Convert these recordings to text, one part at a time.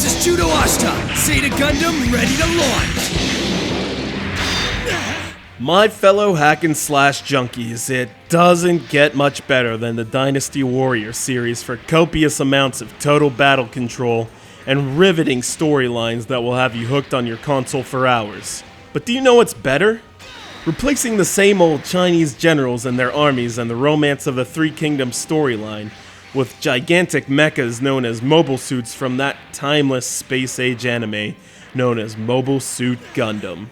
is Judo Ashita, Zeta Gundam ready to launch! My fellow hack and slash junkies, it doesn't get much better than the Dynasty Warriors series for copious amounts of total battle control and riveting storylines that will have you hooked on your console for hours. But do you know what's better? Replacing the same old Chinese generals and their armies and the Romance of the Three Kingdoms storyline with gigantic mechas known as mobile suits from that timeless space-age anime known as Mobile Suit Gundam.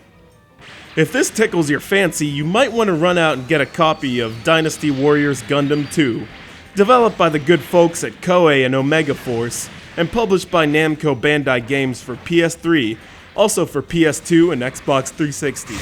If this tickles your fancy, you might want to run out and get a copy of Dynasty Warriors Gundam 2, developed by the good folks at Koei and Omega Force, and published by Namco Bandai Games for PS3, also for PS2 and Xbox 360.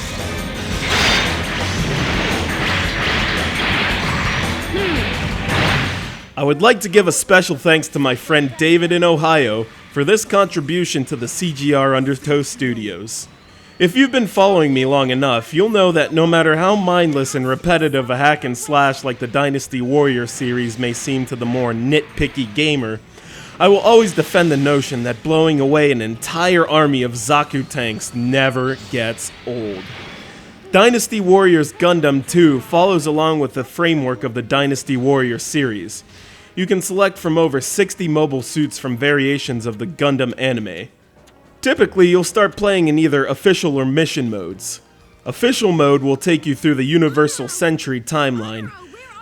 I would like to give a special thanks to my friend David in Ohio for this contribution to the CGRundertow studios. If you've been following me long enough, you'll know that no matter how mindless and repetitive a hack and slash like the Dynasty Warriors series may seem to the more nitpicky gamer, I will always defend the notion that blowing away an entire army of Zaku tanks never gets old. Dynasty Warriors Gundam 2 follows along with the framework of the Dynasty Warriors series. You can select from over 60 mobile suits from variations of the Gundam anime. Typically, you'll start playing in either official or mission modes. Official mode will take you through the Universal Century timeline,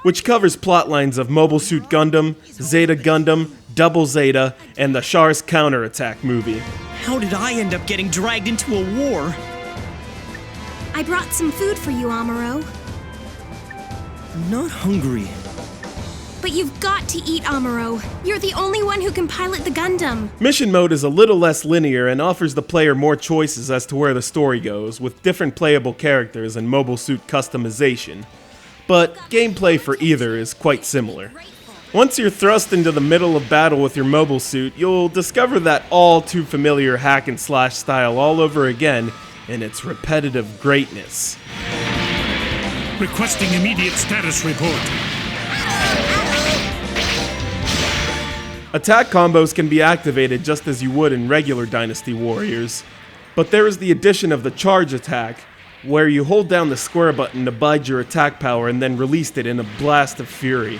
which covers plotlines of Mobile Suit Gundam, Zeta Gundam, Double Zeta, and the Char's Counterattack movie. How did I end up getting dragged into a war? I brought some food for you, Amuro. I'm not hungry. But you've got to eat, Amuro. You're the only one who can pilot the Gundam. Mission mode is a little less linear and offers the player more choices as to where the story goes, with different playable characters and mobile suit customization. But gameplay for either is quite similar. Once you're thrust into the middle of battle with your mobile suit, you'll discover that all too familiar hack and slash style all over again in its repetitive greatness. Requesting immediate status report. Attack combos can be activated just as you would in regular Dynasty Warriors, but there is the addition of the charge attack, where you hold down the square button to bide your attack power and then release it in a blast of fury.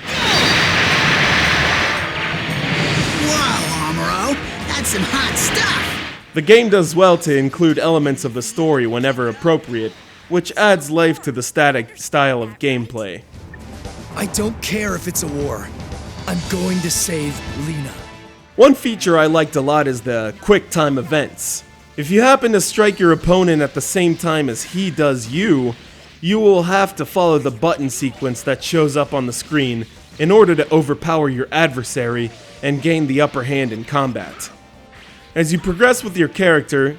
Wow, Amuro, that's some hot stuff! The game does well to include elements of the story whenever appropriate, which adds life to the static style of gameplay. I don't care if it's a war. I'm going to save Lena. One feature I liked a lot is the quick time events. If you happen to strike your opponent at the same time as he does you, you will have to follow the button sequence that shows up on the screen in order to overpower your adversary and gain the upper hand in combat. As you progress with your character,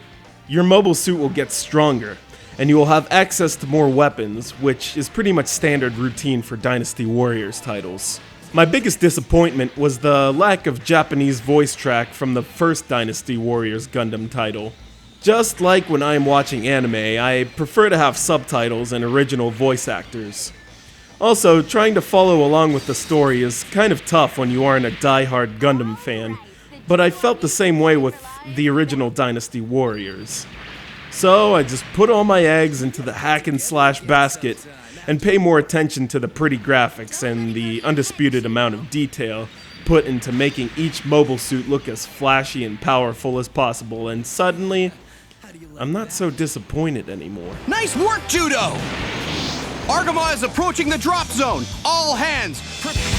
your mobile suit will get stronger, and you will have access to more weapons, which is pretty much standard routine for Dynasty Warriors titles. My biggest disappointment was the lack of Japanese voice track from the first Dynasty Warriors Gundam title. Just like when I am watching anime, I prefer to have subtitles and original voice actors. Also, trying to follow along with the story is kind of tough when you aren't a die-hard Gundam fan, but I felt the same way with the original Dynasty Warriors. So I just put all my eggs into the hack and slash basket and pay more attention to the pretty graphics and the undisputed amount of detail put into making each mobile suit look as flashy and powerful as possible, and suddenly, I'm not so disappointed anymore. Nice work, Judo! Argama is approaching the drop zone. All hands, prepare.